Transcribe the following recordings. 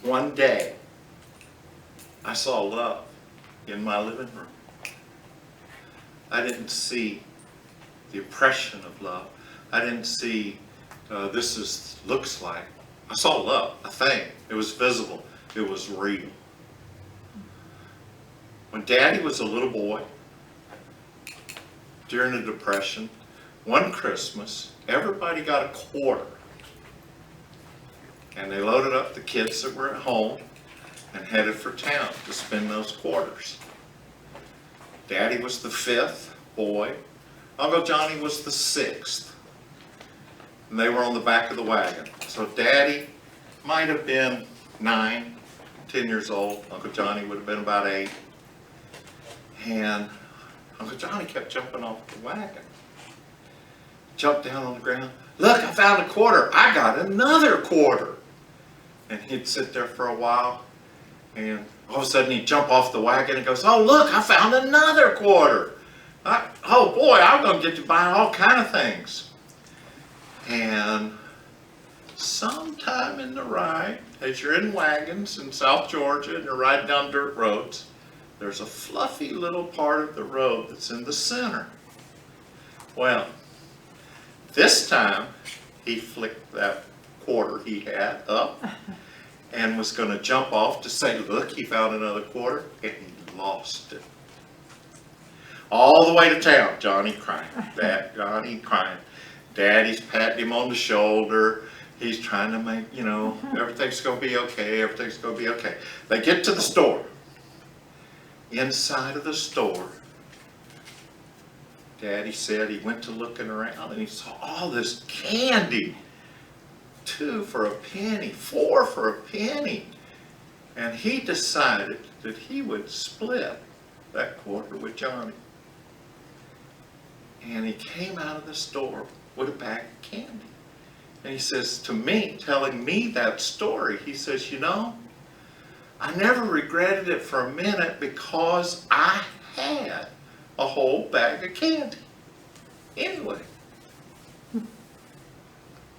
One day, I saw love in my living room. I didn't see the oppression of love. I didn't see looks like. I saw love, a thing. It was visible. It was real. When Daddy was a little boy, during the Depression, one Christmas, everybody got a quarter. And they loaded up the kids that were at home and headed for town to spend those quarters. Daddy was the 5th boy. Uncle Johnny was the 6th. And they were on the back of the wagon. So Daddy might have been 9, 10 years old. Uncle Johnny would have been about 8. And Uncle Johnny kept jumping off the wagon. Jumped down on the ground. Look, I found a quarter. I got another quarter. And he'd sit there for a while. And all of a sudden he'd jump off the wagon and goes, oh, look, I found another quarter. Oh, boy, I'm going to get to buy all kind of things. And sometime in the ride, as you're in wagons in South Georgia and you're riding down dirt roads, there's a fluffy little part of the road that's in the center. Well, this time he flicked that quarter he had up and was going to jump off to say, look, he found another quarter, and he lost it. All the way to town, Johnny crying. Johnny crying. Daddy's patting him on the shoulder. He's trying to make, everything's going to be okay, everything's going to be okay. They get to the store. Inside of the store, Daddy said he went to looking around and he saw all this candy. 2 for a penny, 4 for a penny. And he decided that he would split that quarter with Johnny. And he came out of the store with a bag of candy. And he says to me, telling me that story, he says, I never regretted it for a minute because I had a whole bag of candy. Anyway,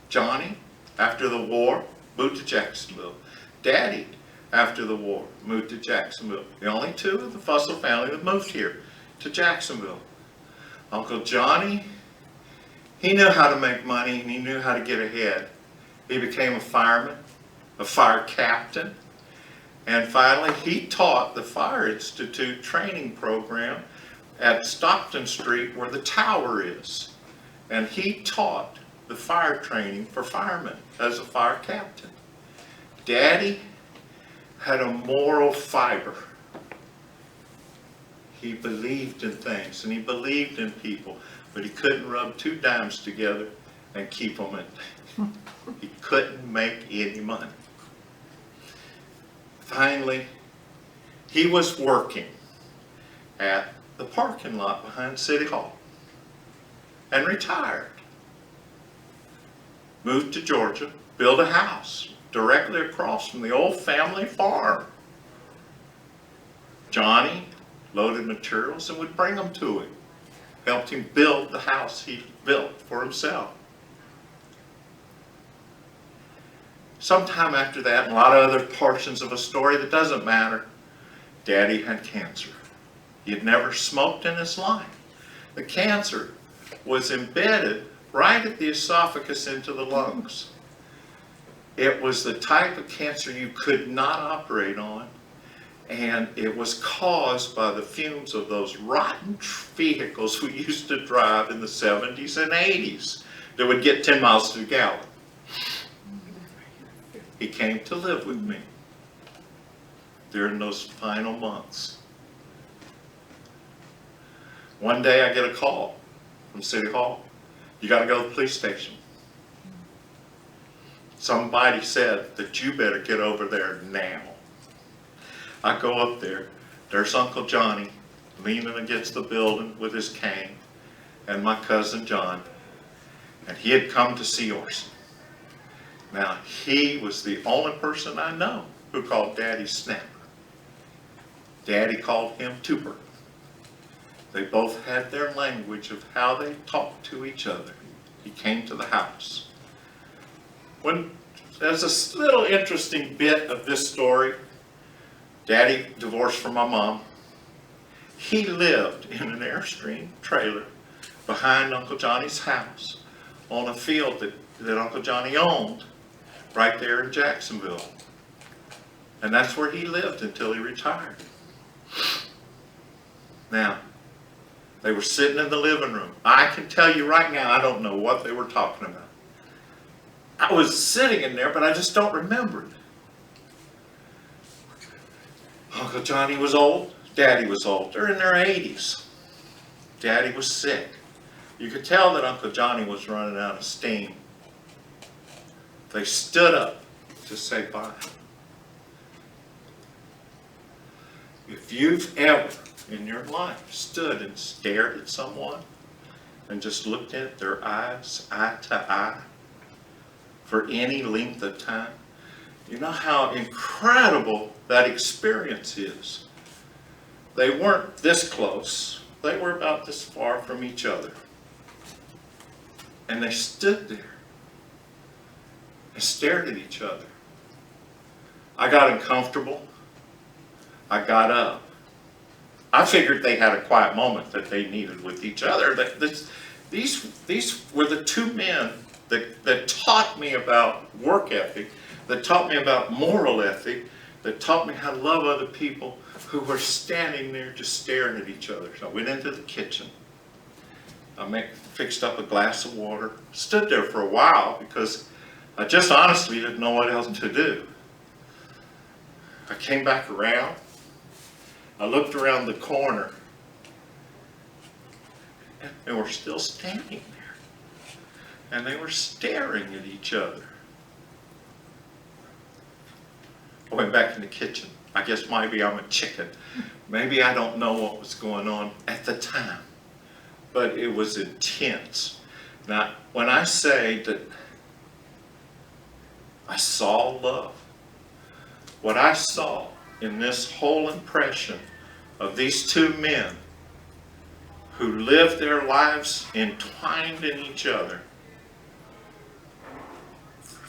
Johnny, after the war, moved to Jacksonville. Daddy, after the war, moved to Jacksonville. The only 2 of the Fussell family that moved here to Jacksonville. Uncle Johnny, he knew how to make money and he knew how to get ahead. He became a fireman, a fire captain, and finally he taught the Fire Institute training program at Stockton Street where the tower is. And he taught the fire training for firemen as a fire captain. Daddy had a moral fiber. He believed in things and he believed in people, but he couldn't rub 2 dimes together and keep them in. He couldn't make any money. Finally, he was working at the parking lot behind City Hall and retired. Moved to Georgia, built a house directly across from the old family farm. Johnny loaded materials and would bring them to him. Helped him build the house he built for himself. Sometime after that, and a lot of other portions of a story that doesn't matter, Daddy had cancer. He had never smoked in his life. The cancer was embedded right at the esophagus into the lungs. It was the type of cancer you could not operate on, and it was caused by the fumes of those rotten vehicles we used to drive in the 70s and 80s that would get 10 miles to the gallon. He came to live with me during those final months. One day I get a call from City Hall. You got to go to the police station. Somebody said that you better get over there now. I go up there. There's Uncle Johnny leaning against the building with his cane and my cousin John. And he had come to see Orson. Now, he was the only person I know who called Daddy Snapper. Daddy called him Tupper. They both had their language of how they talked to each other. He came to the house. When there's a little interesting bit of this story. Daddy divorced from my mom. He lived in an Airstream trailer behind Uncle Johnny's house on a field that Uncle Johnny owned right there in Jacksonville. And that's where he lived until he retired. Now, they were sitting in the living room. I can tell you right now, I don't know what they were talking about. I was sitting in there, but I just don't remember it. Uncle Johnny was old. Daddy was old. They're in their 80s. Daddy was sick. You could tell that Uncle Johnny was running out of steam. They stood up to say bye. If you've ever in your life stood and stared at someone and just looked at their eyes, eye to eye, for any length of time, you know how incredible that experience is. They weren't this close. They were about this far from each other. And they stood there and stared at each other. I got uncomfortable. I got up. I figured they had a quiet moment that they needed with each other. These were the two men that taught me about work ethic, that taught me about moral ethic, that taught me how to love other people, who were standing there just staring at each other. So I went into the kitchen. I fixed up a glass of water, stood there for a while because I just honestly didn't know what else to do. I came back around. I looked around the corner, and they were still standing there. And they were staring at each other. I went back in the kitchen. I guess maybe I'm a chicken. Maybe I don't know what was going on at the time. But it was intense. Now, when I say that I saw love, what I saw in this whole impression of these two men who lived their lives entwined in each other,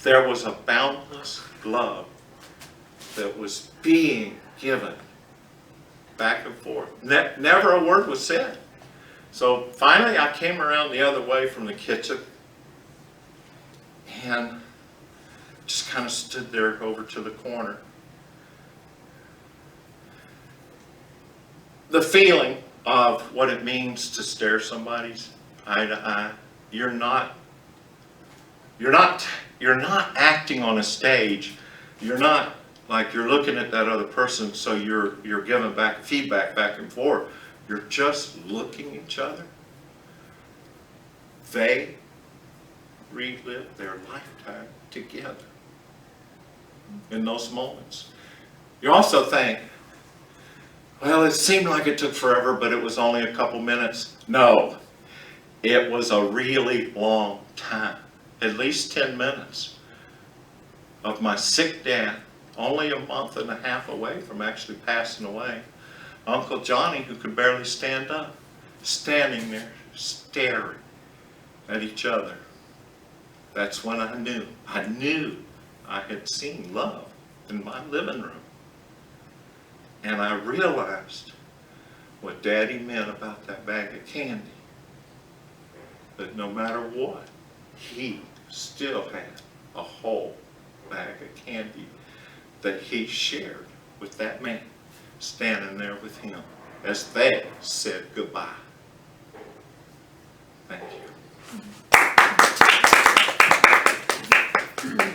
there was a boundless love that was being given back and forth. Never a word was said. So finally I came around the other way from the kitchen and just kind of stood there over to the corner. The feeling of what it means to stare somebody's eye to eye, you're not acting on a stage. You're not like you're looking at that other person, so you're giving back feedback back and forth. You're just looking at each other. They relived their lifetime together in those moments. You also think, well, it seemed like it took forever, but it was only a couple minutes. No, it was a really long time, at least 10 minutes of my sick dad, only a month and a half away from actually passing away. Uncle Johnny, who could barely stand up, standing there staring at each other. That's when I knew I had seen love in my living room. And I realized what Daddy meant about that bag of candy. That no matter what, he still had a whole bag of candy that he shared with that man standing there with him as they said goodbye. Thank you.